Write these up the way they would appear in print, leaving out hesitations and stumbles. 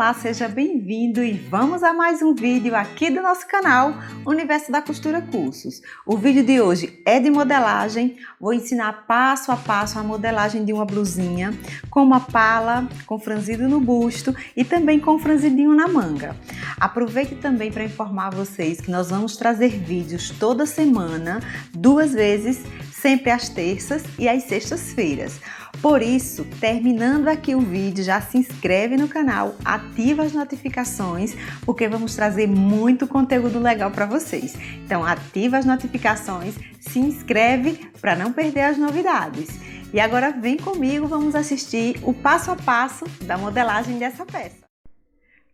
Olá, seja bem-vindo e vamos a mais um vídeo aqui do nosso canal Universo da Costura Cursos. O vídeo de hoje é de modelagem, vou ensinar passo a passo a modelagem de uma blusinha com uma pala, com franzido no busto e também com franzidinho na manga. Aproveite também para informar vocês que nós vamos trazer vídeos toda semana, 2 vezes, sempre às terças e às sextas-feiras. Por isso, terminando aqui o vídeo, já se inscreve no canal, ativa as notificações, porque vamos trazer muito conteúdo legal para vocês. Então, ativa as notificações, se inscreve para não perder as novidades. E agora vem comigo, vamos assistir o passo a passo da modelagem dessa peça.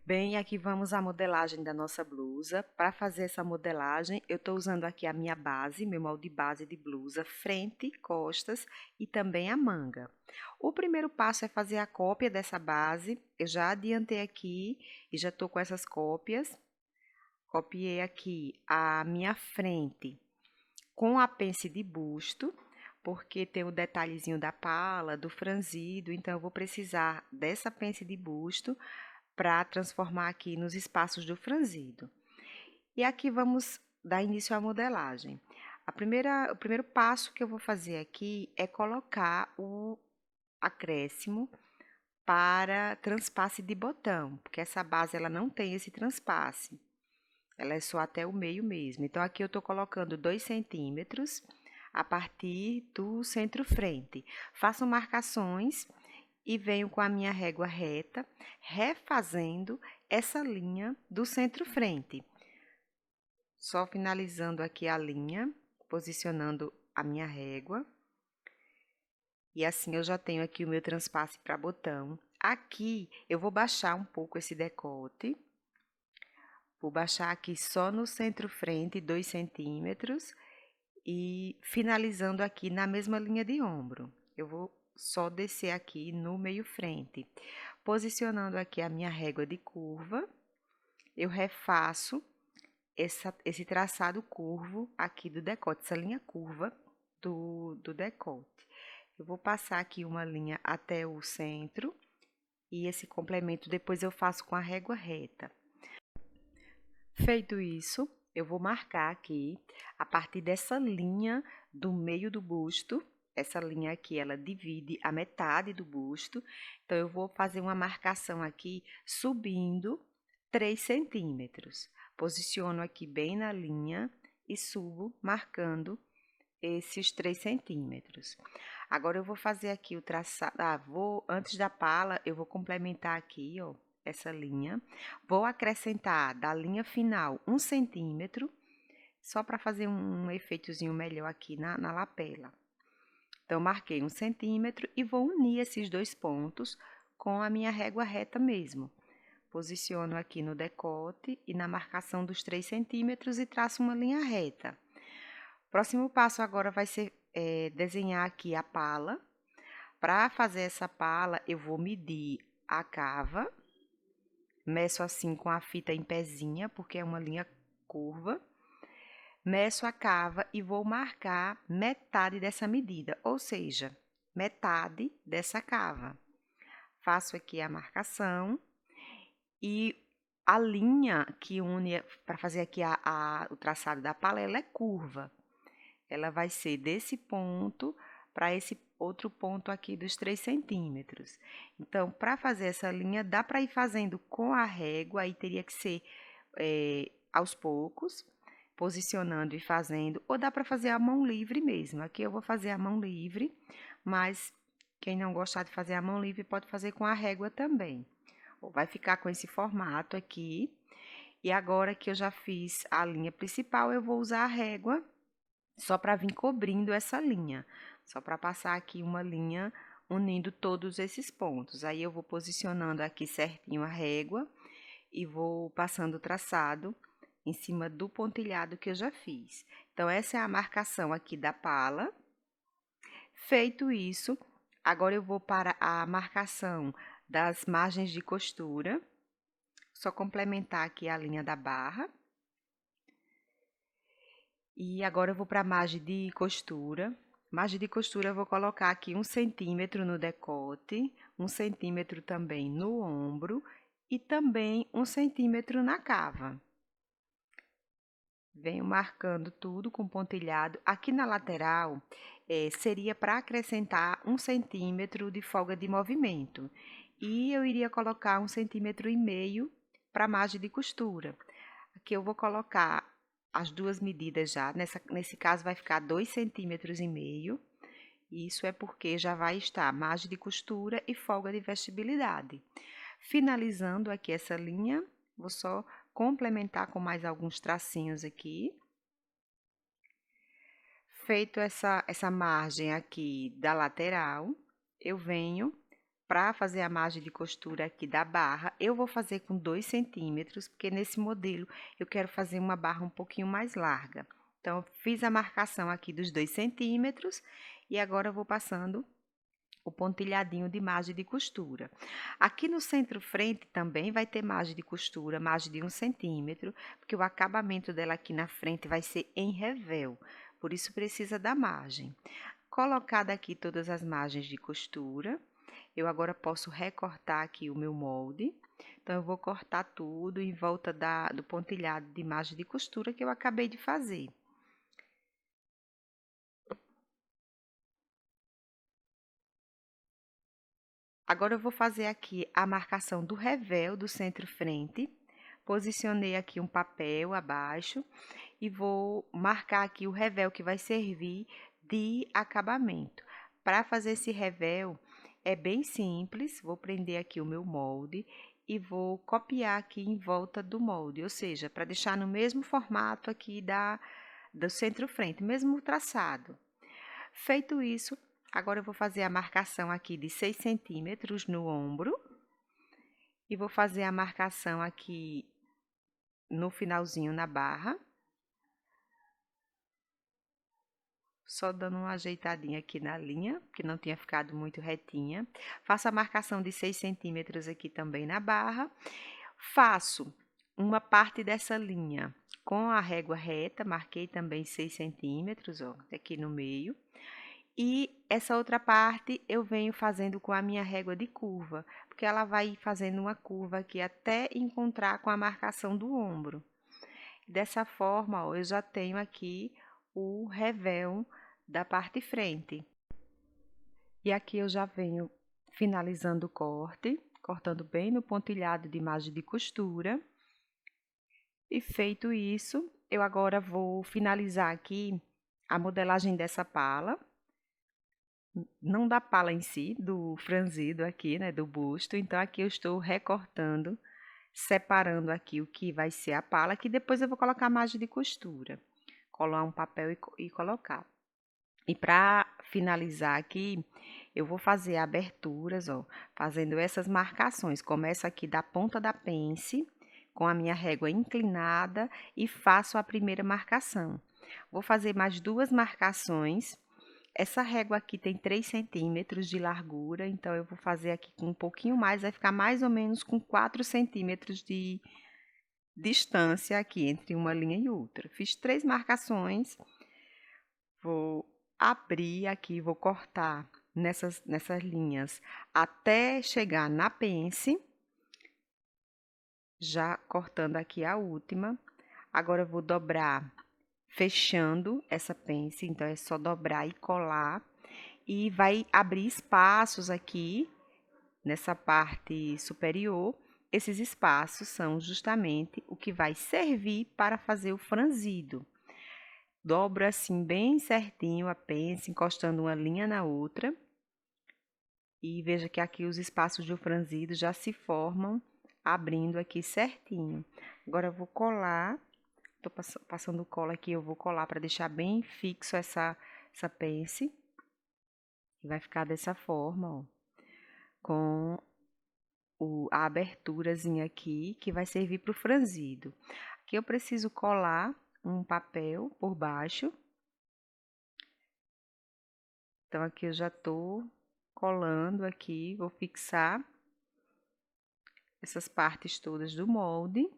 Bem, aqui vamos à modelagem da nossa blusa. Para fazer essa modelagem, eu estou usando aqui a minha base, meu molde base de blusa, frente, costas e também a manga. O primeiro passo é fazer a cópia dessa base. Eu já adiantei aqui e já estou com essas cópias. Copiei aqui a minha frente com a pence de busto, porque tem o detalhezinho da pala, do franzido, então eu vou precisar dessa pence de busto para transformar aqui nos espaços do franzido. E aqui vamos dar início à modelagem. O primeiro passo que eu vou fazer aqui é colocar o acréscimo para transpasse de botão, porque essa base ela não tem esse transpasse, ela é só até o meio mesmo. Então, aqui eu estou colocando 2 centímetros a partir do centro-frente. Faço marcações e venho com a minha régua reta, refazendo essa linha do centro-frente. Só finalizando aqui a linha, posicionando a minha régua. E assim eu já tenho aqui o meu transpasse para botão. Aqui eu vou baixar um pouco esse decote. Vou baixar aqui só no centro-frente 2 centímetros e finalizando aqui na mesma linha de ombro. Eu vou só descer aqui no meio frente. Posicionando aqui a minha régua de curva, eu refaço esse traçado curvo aqui do decote, essa linha curva do decote. Eu vou passar aqui uma linha até o centro e esse complemento depois eu faço com a régua reta. Feito isso, eu vou marcar aqui, a partir dessa linha do meio do busto, essa linha aqui, ela divide a metade do busto, então eu vou fazer uma marcação aqui, subindo 3 centímetros. Posiciono aqui bem na linha e subo, marcando esses 3 centímetros. Agora, eu vou fazer aqui o traçado, antes da pala, eu vou complementar aqui, ó, essa linha. Vou acrescentar da linha final 1 centímetro, só para fazer um efeitozinho melhor aqui na lapela. Então, marquei 1 centímetro e vou unir esses 2 pontos com a minha régua reta mesmo. Posiciono aqui no decote e na marcação dos 3 centímetros e traço uma linha reta. Próximo passo agora vai ser desenhar aqui a pala. Para fazer essa pala, eu vou medir a cava. Meço assim com a fita em pezinha, porque é uma linha curva. Meço a cava e vou marcar metade dessa medida, ou seja, metade dessa cava. Faço aqui a marcação e a linha que une para fazer aqui o traçado da pala, ela é curva. Ela vai ser desse ponto para esse outro ponto aqui dos 3 centímetros. Então, para fazer essa linha, dá para ir fazendo com a régua, aí teria que ser aos poucos, posicionando e fazendo, ou dá para fazer a mão livre mesmo. Aqui eu vou fazer a mão livre, mas quem não gostar de fazer a mão livre pode fazer com a régua também. Vai ficar com esse formato aqui. E agora que eu já fiz a linha principal, eu vou usar a régua só para vir cobrindo essa linha. Só para passar aqui uma linha unindo todos esses pontos. Aí eu vou posicionando aqui certinho a régua e vou passando o traçado em cima do pontilhado que eu já fiz. Então, essa é a marcação aqui da pala. Feito isso, agora eu vou para a marcação das margens de costura. Só complementar aqui a linha da barra. E agora eu vou para a margem de costura. Margem de costura eu vou colocar aqui 1 centímetro no decote, 1 centímetro também no ombro e também 1 centímetro na cava. Venho marcando tudo com pontilhado. Aqui na lateral, seria para acrescentar 1 centímetro de folga de movimento. E eu iria colocar 1,5 centímetros para a margem de costura. Aqui eu vou colocar as duas medidas já. Nesse caso vai ficar 2,5 centímetros. Isso é porque já vai estar margem de costura e folga de vestibilidade. Finalizando aqui essa linha, vou só complementar com mais alguns tracinhos aqui. Feito essa margem aqui da lateral, eu venho para fazer a margem de costura aqui da barra. Eu vou fazer com 2 centímetros, porque nesse modelo eu quero fazer uma barra um pouquinho mais larga. Então, eu fiz a marcação aqui dos 2 centímetros e agora eu vou passando o pontilhadinho de margem de costura. Aqui no centro-frente também vai ter margem de costura, margem de 1 centímetro, porque o acabamento dela aqui na frente vai ser em revel, por isso precisa da margem. Colocada aqui todas as margens de costura, eu agora posso recortar aqui o meu molde. Então, eu vou cortar tudo em volta do pontilhado de margem de costura que eu acabei de fazer. Agora, eu vou fazer aqui a marcação do revel do centro-frente. Posicionei aqui um papel abaixo e vou marcar aqui o revel que vai servir de acabamento. Para fazer esse revel, é bem simples. Vou prender aqui o meu molde e vou copiar aqui em volta do molde, ou seja, para deixar no mesmo formato aqui do centro-frente, mesmo traçado. Feito isso, agora eu vou fazer a marcação aqui de 6 centímetros no ombro e vou fazer a marcação aqui no finalzinho na barra. Só dando uma ajeitadinha aqui na linha, que não tinha ficado muito retinha. Faço a marcação de 6 centímetros aqui também na barra. Faço uma parte dessa linha com a régua reta, marquei também 6 centímetros, ó, aqui no meio. E essa outra parte eu venho fazendo com a minha régua de curva, porque ela vai fazendo uma curva aqui até encontrar com a marcação do ombro. Dessa forma, ó, eu já tenho aqui o revel da parte frente. E aqui eu já venho finalizando o corte, cortando bem no pontilhado de margem de costura. E feito isso, eu agora vou finalizar aqui a modelagem dessa pala. Não da pala em si, do franzido aqui, né, do busto. Então, aqui eu estou recortando, separando aqui o que vai ser a pala, que depois eu vou colocar a margem de costura. Colar um papel e colocar. E para finalizar aqui, eu vou fazer aberturas, ó, fazendo essas marcações. Começo aqui da ponta da pence, com a minha régua inclinada e faço a primeira marcação. Vou fazer mais 2 marcações. Essa régua aqui tem 3 centímetros de largura, então eu vou fazer aqui com um pouquinho mais, vai ficar mais ou menos com 4 centímetros de distância aqui entre uma linha e outra. Fiz 3 marcações, vou abrir aqui, vou cortar nessas linhas até chegar na pence, já cortando aqui a última. Agora eu vou dobrar, fechando essa pence, então é só dobrar e colar. E vai abrir espaços aqui nessa parte superior. Esses espaços são justamente o que vai servir para fazer o franzido. Dobro assim bem certinho a pence, encostando uma linha na outra. E veja que aqui os espaços do franzido já se formam, abrindo aqui certinho. Agora eu vou colar, tô passando cola aqui, eu vou colar para deixar bem fixo essa pence. Vai ficar dessa forma, ó, com a aberturazinha aqui, que vai servir para o franzido. Aqui eu preciso colar um papel por baixo. Então, aqui eu já tô colando aqui, vou fixar essas partes todas do molde.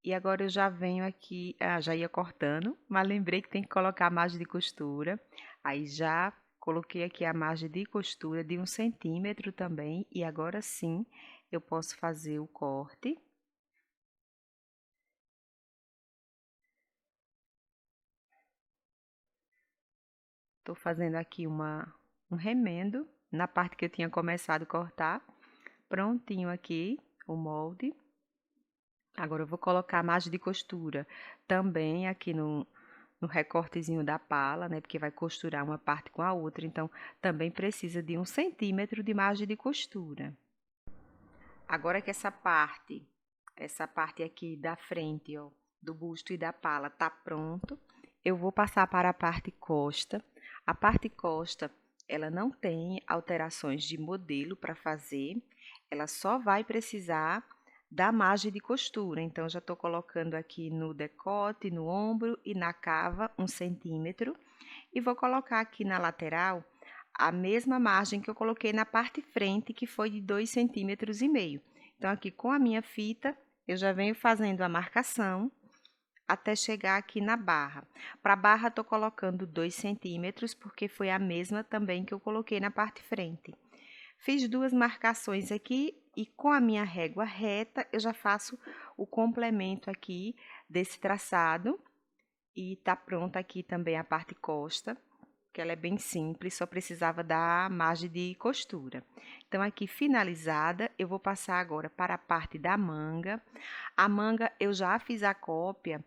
E agora eu já venho aqui, já ia cortando, mas lembrei que tem que colocar a margem de costura. Aí já Coloquei aqui a margem de costura de 1 centímetro também, e agora sim eu posso fazer o corte. Tô fazendo aqui um remendo na parte que eu tinha começado a cortar. Prontinho aqui o molde. Agora eu vou colocar a margem de costura também aqui no recortezinho da pala, né? Porque vai costurar uma parte com a outra, então também precisa de 1 centímetro de margem de costura. Agora que essa parte aqui da frente, ó, do busto e da pala tá pronto, eu vou passar para a parte costa. A parte costa, ela não tem alterações de modelo para fazer, ela só vai precisar da margem de costura. Então, já estou colocando aqui no decote, no ombro e na cava 1 centímetro. E vou colocar aqui na lateral a mesma margem que eu coloquei na parte frente, que foi de 2,5 centímetros. Então, aqui com a minha fita, eu já venho fazendo a marcação até chegar aqui na barra. Para a barra, estou colocando 2 centímetros, porque foi a mesma também que eu coloquei na parte frente. Fiz 2 marcações aqui e com a minha régua reta, eu já faço o complemento aqui desse traçado. E tá pronta aqui também a parte costa, que ela é bem simples, só precisava da margem de costura. Então, aqui finalizada, eu vou passar agora para a parte da manga. A manga eu já fiz a cópia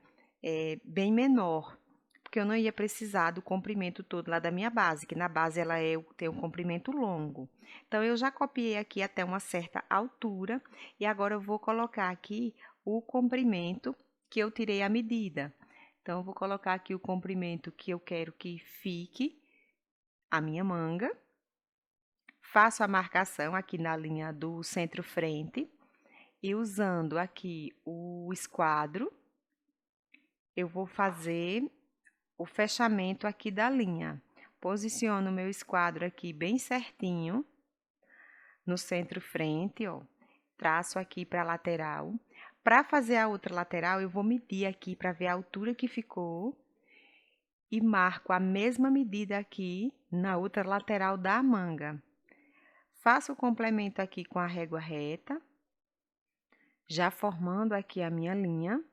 bem menor, porque eu não ia precisar do comprimento todo lá da minha base, que na base ela tem um comprimento longo. Então, eu já copiei aqui até uma certa altura, e agora eu vou colocar aqui o comprimento que eu tirei a medida. Então, eu vou colocar aqui o comprimento que eu quero que fique a minha manga. Faço a marcação aqui na linha do centro-frente. E usando aqui o esquadro, eu vou fazer o fechamento aqui da linha. Posiciono o meu esquadro aqui bem certinho no centro-frente, ó. Traço aqui para a lateral. Para fazer a outra lateral, eu vou medir aqui para ver a altura que ficou e marco a mesma medida aqui na outra lateral da manga. Faço o complemento aqui com a régua reta, já formando aqui a minha linha,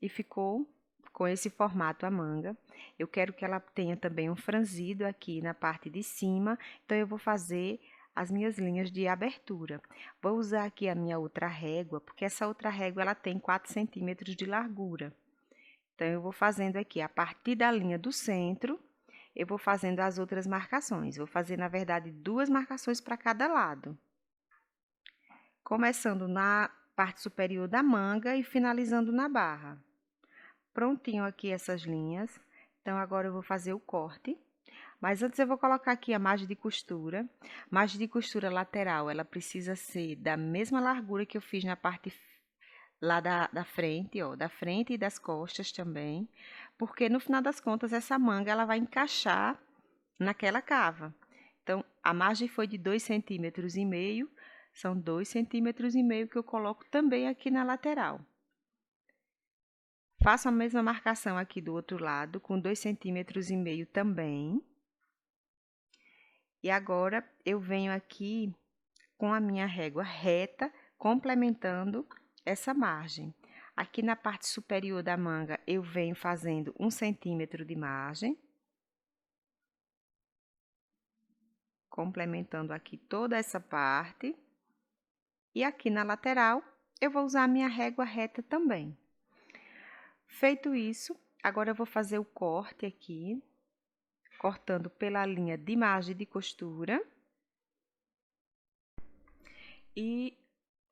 e ficou com esse formato a manga. Eu quero que ela tenha também um franzido aqui na parte de cima, então eu vou fazer as minhas linhas de abertura. Vou usar aqui a minha outra régua, porque essa outra régua ela tem 4 centímetros de largura. Então, eu vou fazendo aqui, a partir da linha do centro, eu vou fazendo as outras marcações. Vou fazer, na verdade, 2 marcações para cada lado. Começando na parte superior da manga e finalizando na barra. Prontinho aqui essas linhas. Então, agora eu vou fazer o corte. Mas antes eu vou colocar aqui a margem de costura. Margem de costura lateral, ela precisa ser da mesma largura que eu fiz na parte lá da frente, ó, da frente e das costas também, porque no final das contas essa manga ela vai encaixar naquela cava. Então, a margem foi de 2,5 centímetros, são 2,5 centímetros que eu coloco também aqui na lateral. Faço a mesma marcação aqui do outro lado, com 2,5 centímetros também. E agora, eu venho aqui com a minha régua reta, complementando essa margem. Aqui na parte superior da manga, eu venho fazendo 1 centímetro de margem. Complementando aqui toda essa parte. E aqui na lateral, eu vou usar a minha régua reta também. Feito isso, agora eu vou fazer o corte aqui, cortando pela linha de margem de costura. E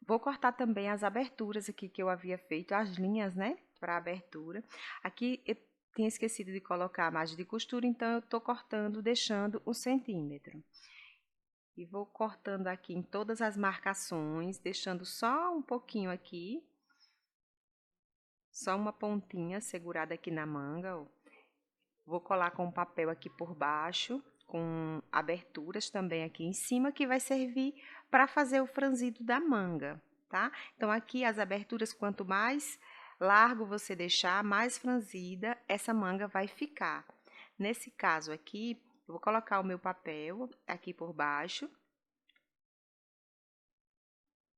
vou cortar também as aberturas aqui que eu havia feito, as linhas, né, para abertura. Aqui eu tinha esquecido de colocar a margem de costura, então eu tô cortando, deixando 1 centímetro. E vou cortando aqui em todas as marcações, deixando só um pouquinho aqui. Só uma pontinha segurada aqui na manga, ó. Vou colar com papel aqui por baixo, com aberturas também aqui em cima, que vai servir para fazer o franzido da manga, tá? Então, aqui as aberturas, quanto mais largo você deixar, mais franzida essa manga vai ficar. Nesse caso aqui, Eu vou colocar o meu papel aqui por baixo.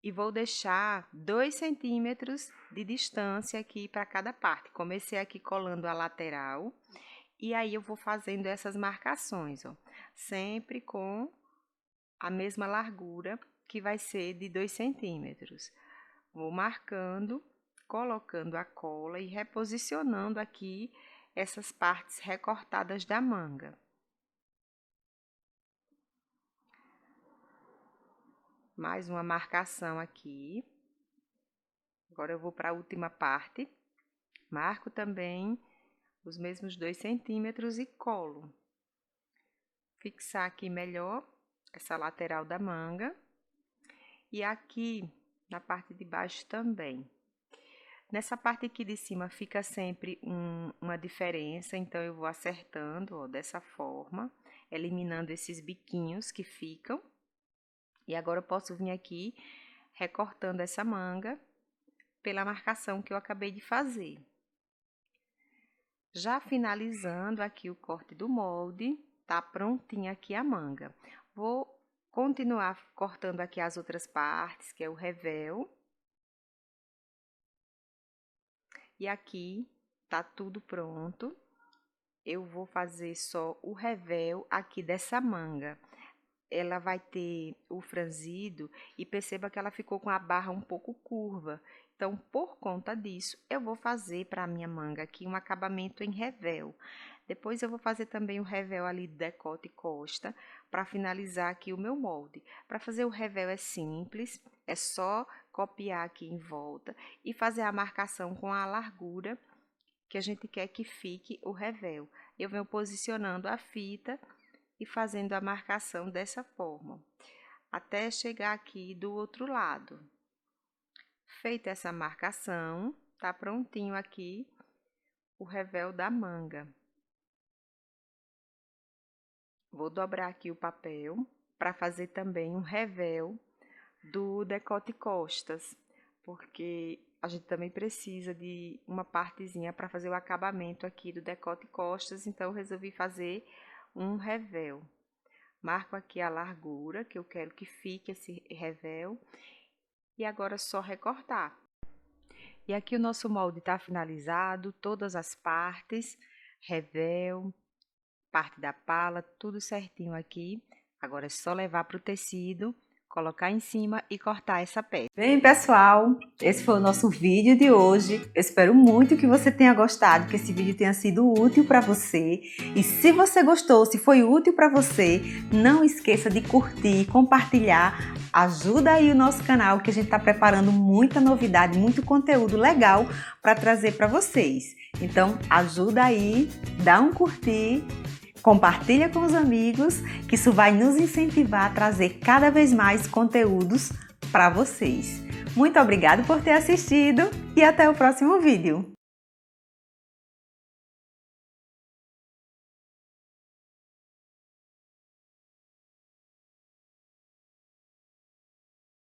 E vou deixar 2 centímetros de distância aqui para cada parte. Comecei aqui colando a lateral e aí eu vou fazendo essas marcações, ó, sempre com a mesma largura, que vai ser de 2 centímetros. Vou marcando, colocando a cola e reposicionando aqui essas partes recortadas da manga. Mais uma marcação aqui. Agora eu vou para a última parte. Marco também os mesmos 2 centímetros e colo. Fixar aqui melhor essa lateral da manga. E aqui na parte de baixo também. Nessa parte aqui de cima fica sempre uma diferença, então eu vou acertando, ó, dessa forma, eliminando esses biquinhos que ficam. E agora eu posso vir aqui recortando essa manga pela marcação que eu acabei de fazer. Já finalizando aqui o corte do molde, tá prontinha aqui a manga. Vou continuar cortando aqui as outras partes, que é o revel. E aqui tá tudo pronto. Eu vou fazer só o revel aqui dessa manga. Ela vai ter o franzido e perceba que ela ficou com a barra um pouco curva. Então, por conta disso, eu vou fazer para a minha manga aqui um acabamento em revel. Depois eu vou fazer também o revel ali de decote e costa para finalizar aqui o meu molde. Para fazer o revel é simples, é só copiar aqui em volta e fazer a marcação com a largura que a gente quer que fique o revel. Eu venho posicionando a fita e fazendo a marcação dessa forma, até chegar aqui do outro lado. Feita essa marcação, tá prontinho aqui o revel da manga. Vou dobrar aqui o papel para fazer também um revel do decote costas, porque a gente também precisa de uma partezinha para fazer o acabamento aqui do decote costas, então eu resolvi fazer um revel. Marco aqui a largura que eu quero que fique esse revel e agora é só recortar. E aqui o nosso molde está finalizado, todas as partes, revel, parte da pala, tudo certinho aqui. Agora é só levar para o tecido, colocar em cima e cortar essa peça. Bem, pessoal, esse foi o nosso vídeo de hoje. Eu espero muito que você tenha gostado, que esse vídeo tenha sido útil para você. E se você gostou, se foi útil para você, não esqueça de curtir, compartilhar. Ajuda aí o nosso canal, que a gente está preparando muita novidade, muito conteúdo legal para trazer para vocês. Então, ajuda aí, dá um curtir. Compartilha com os amigos, que isso vai nos incentivar a trazer cada vez mais conteúdos para vocês. Muito obrigada por ter assistido e até o próximo vídeo.